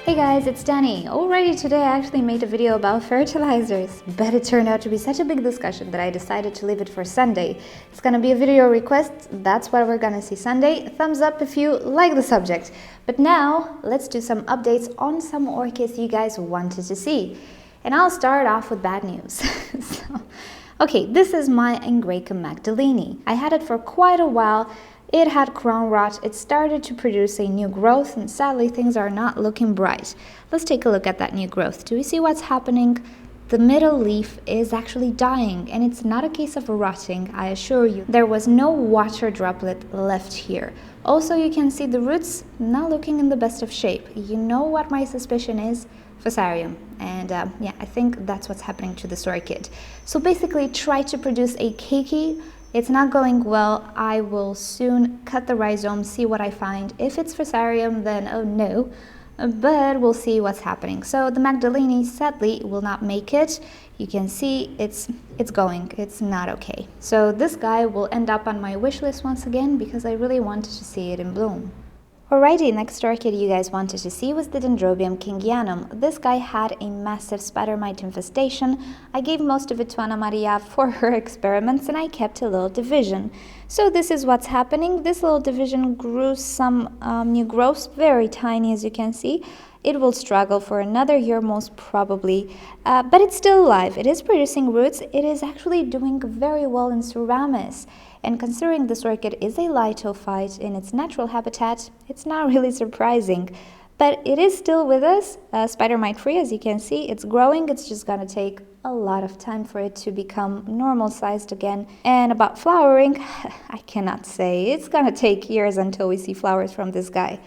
Hey guys, it's Danny. Already today I actually made a video about fertilizers, but it turned out to be such a big discussion that I decided to leave it for Sunday. It's gonna be a video request, that's what we're gonna see Sunday. Thumbs up if you like the subject. But now, let's do some updates on some orchids you guys wanted to see. And I'll start off with bad news. Okay, this is my Angraecum magdalenae. I had it for quite a while. It had crown rot, it started to produce a new growth, and sadly things are not looking bright. Let's take a look at that new growth. Do we see what's happening? The middle leaf is actually dying, and it's not a case of rotting, I assure you. There was no water droplet left here. Also, you can see the roots not looking in the best of shape. You know what my suspicion is? Fusarium. And yeah, I think that's what's happening to this orchid. So basically, try to produce a keiki. It's not going well. I will soon cut the rhizome, see what I find. If it's Fusarium, then oh no, but we'll see what's happening. So the magdalenae sadly will not make it. You can see it's going, it's not okay. So this guy will end up on my wish list once again because I really wanted to see it in bloom. Alrighty, next orchid you guys wanted to see was the Dendrobium kingianum. This guy had a massive spider mite infestation. I gave most of it to Anna Maria for her experiments and I kept a little division. So this is what's happening. This little division grew some new growths, very tiny as you can see. It will struggle for another year most probably, but it's still alive. It is producing roots. It is actually doing very well in Ceramis. And considering this orchid is a litophyte in its natural habitat, it's not really surprising. But it is still with us, spider mite free as you can see. It's growing, it's just gonna take a lot of time for it to become normal sized again. And about flowering, I cannot say. It's gonna take years until we see flowers from this guy.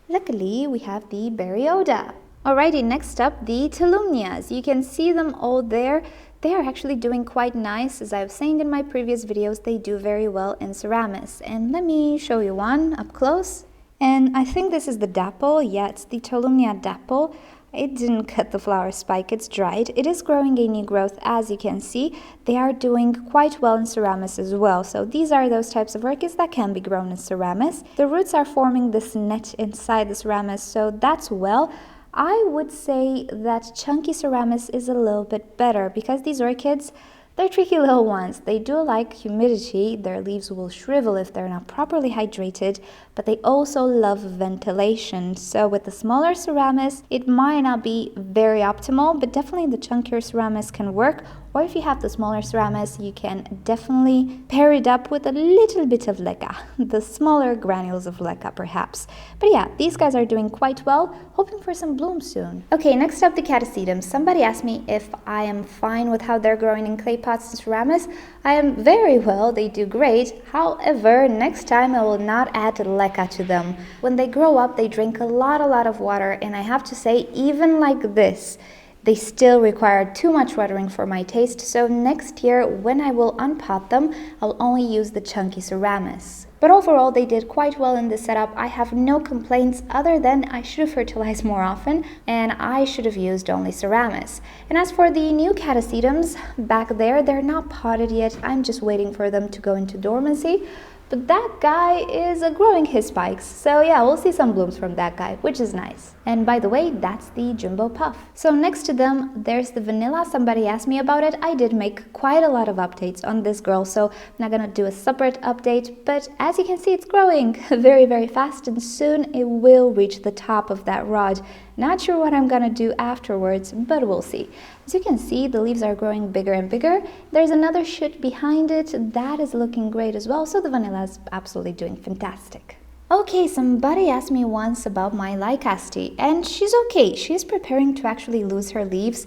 Luckily, we have the Berryoda. Alrighty, next up, the Tolumnias. You can see them all there. They are actually doing quite nice. As I was saying in my previous videos, they do very well in Ceramis. And let me show you one up close. And I think this is the dapple. Yeah, it's the Tolumnia dapple. It didn't cut the flower spike, it's dried. It is growing a new growth, as you can see. They are doing quite well in Ceramis as well. So these are those types of orchids that can be grown in Ceramis. The roots are forming this net inside the Ceramis, so that's well. I would say that chunky Ceramis is a little bit better because these orchids, they're tricky little ones. They do like humidity. Their leaves will shrivel if they're not properly hydrated, but they also love ventilation. So with the smaller Ceramis, it might not be very optimal, but definitely the chunkier Ceramis can work. Or if you have the smaller Ceramis, you can definitely pair it up with a little bit of leca, the smaller granules of leca perhaps. But yeah, these guys are doing quite well, hoping for some bloom soon. Okay, next up the Cata Sedum. Somebody asked me if I am fine with how they're growing in clay pots and Ceramis. I am very well, they do great. However, next time I will not add leca to them. When they grow up, they drink a lot of water, and I have to say, even like this, they still require too much watering for my taste, so next year when I will unpot them, I'll only use the chunky Ceramis. But overall, they did quite well in this setup. I have no complaints other than I should have fertilized more often and I should have used only Ceramis. And as for the new Cata Sedums, back there, they're not potted yet. I'm just waiting for them to go into dormancy. But that guy is growing his spikes, so yeah, we'll see some blooms from that guy, which is nice. And by the way, that's the Jumbo Puff. So next to them, there's the Vanilla. Somebody asked me about it. I did make quite a lot of updates on this girl, so I'm not gonna do a separate update, but as you can see, it's growing very fast, and soon it will reach the top of that rod. Not sure what I'm gonna do afterwards, but we'll see. As you can see, the leaves are growing bigger and bigger. There's another shoot behind it that is looking great as well, so the Vanilla is absolutely doing fantastic. Okay, somebody asked me once about my Lycaste, and she's okay. She's preparing to actually lose her leaves.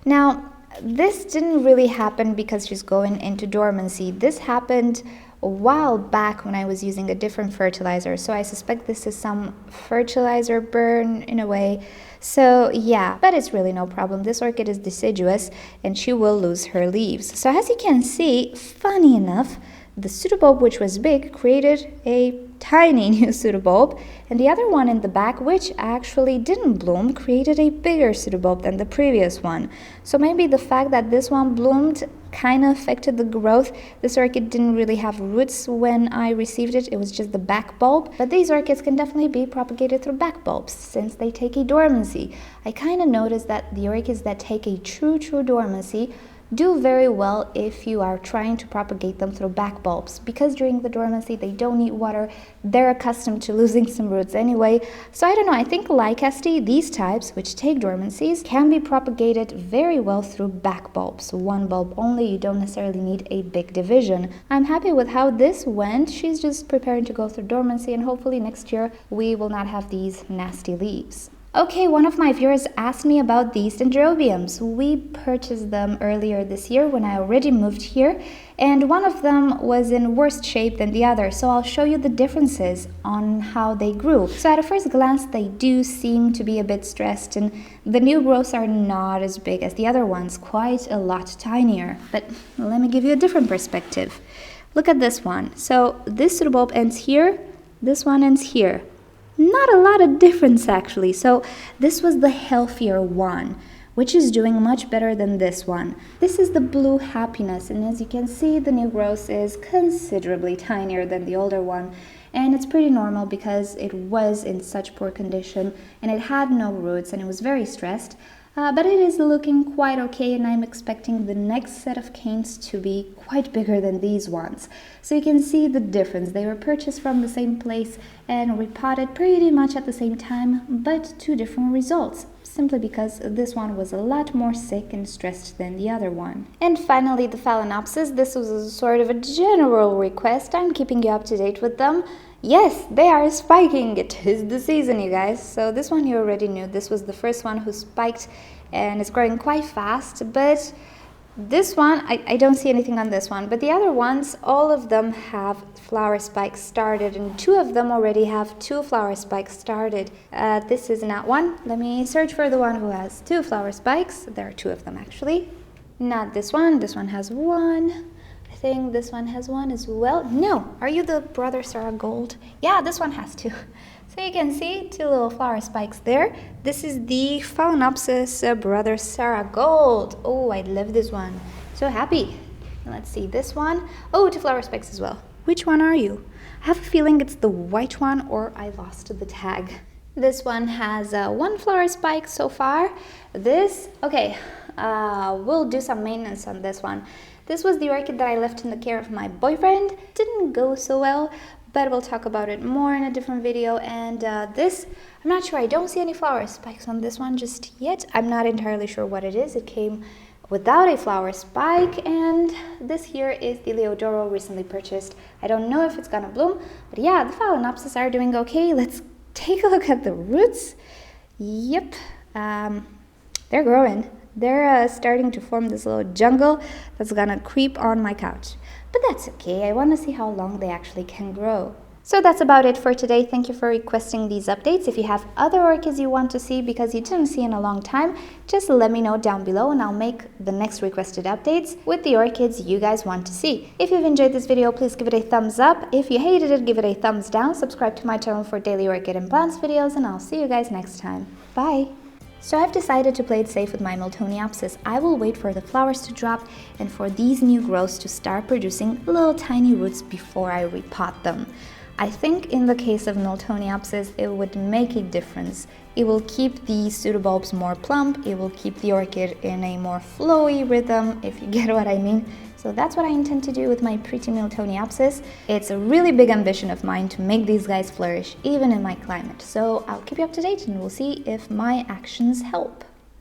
Now, this didn't really happen because she's going into dormancy. This happened a while back when I was using a different fertilizer, so I suspect this is some fertilizer burn in a way. So yeah, but it's really no problem. This orchid is deciduous and she will lose her leaves. So as you can see, funny enough, the pseudobulb, which was big, created a tiny new pseudobulb, and the other one in the back, which actually didn't bloom, created a bigger pseudobulb than the previous one. So maybe the fact that this one bloomed kind of affected the growth. This orchid didn't really have roots when I received it. It was just the back bulb. But these orchids can definitely be propagated through back bulbs since they take a dormancy. I kind of noticed that the orchids that take a true dormancy do very well if you are trying to propagate them through back bulbs, because during the dormancy they don't need water. They're accustomed to losing some roots anyway. So I don't know, I think Lycaste, these types which take dormancies, can be propagated very well through back bulbs. One bulb only, you don't necessarily need a big division. I'm happy with how this went. She's just preparing to go through dormancy, and hopefully next year we will not have these nasty leaves. Okay, one of my viewers asked me about these Dendrobiums. We purchased them earlier this year when I already moved here, and one of them was in worse shape than the other, so I'll show you the differences on how they grew. So at a first glance, they do seem to be a bit stressed, and the new growths are not as big as the other ones, quite a lot tinier. But let me give you a different perspective. Look at this one. So this pseudobulb ends here, this one ends here. Not a lot of difference actually. So this was the healthier one, which is doing much better than this one. This is the blue happiness, and as you can see, the new growth is considerably tinier than the older one. And it's pretty normal because it was in such poor condition and it had no roots and it was very stressed. But it is looking quite okay, and I'm expecting the next set of canes to be quite bigger than these ones. So you can see the difference. They were purchased from the same place and repotted pretty much at the same time, but two different results, simply because this one was a lot more sick and stressed than the other one. And finally, the Phalaenopsis. This was a sort of a general request. I'm keeping you up to date with them. Yes, they are spiking. It is the season, you guys. So this one you already knew. This was the first one who spiked, and it's growing quite fast. But this one, I don't see anything on this one. But the other ones, all of them have flower spikes started, and two of them already have two flower spikes started. This is not one. Let me search for the one who has two flower spikes. There are two of them actually. Not this one. This one has one. I think this one has one as well. No, are you the Brother Sarah Gold? Yeah, this one has two. So you can see two little flower spikes there. This is the Phalaenopsis Brother Sarah Gold. Oh, I love this one. So happy. And let's see this one. Oh, two flower spikes as well. Which one are you? I have a feeling it's the white one, or I lost the tag. This one has one flower spike so far. This, okay, we'll do some maintenance on this one. This was the orchid that I left in the care of my boyfriend. Didn't go so well, but we'll talk about it more in a different video. And this, I'm not sure, I don't see any flower spikes on this one just yet. I'm not entirely sure what it is. It came without a flower spike, and this here is the Leodoro, recently purchased. I don't know if it's gonna bloom, but yeah, the Phalaenopsis are doing okay. Let's take a look at the roots. Yep, they're growing. They're starting to form this little jungle that's gonna creep on my couch. But that's okay, I wanna see how long they actually can grow. So that's about it for today. Thank you for requesting these updates. If you have other orchids you want to see because you didn't see in a long time, just let me know down below and I'll make the next requested updates with the orchids you guys want to see. If you've enjoyed this video, please give it a thumbs up. If you hated it, give it a thumbs down. Subscribe to my channel for daily orchid and plants videos, and I'll see you guys next time. Bye! So I've decided to play it safe with my Miltoniopsis. I will wait for the flowers to drop and for these new growths to start producing little tiny roots before I repot them. I think in the case of Miltoniopsis, it would make a difference. It will keep the pseudobulbs more plump, it will keep the orchid in a more flowy rhythm, if you get what I mean. So that's what I intend to do with my pretty Miltoniopsis. It's a really big ambition of mine to make these guys flourish, even in my climate. So I'll keep you up to date and we'll see if my actions help.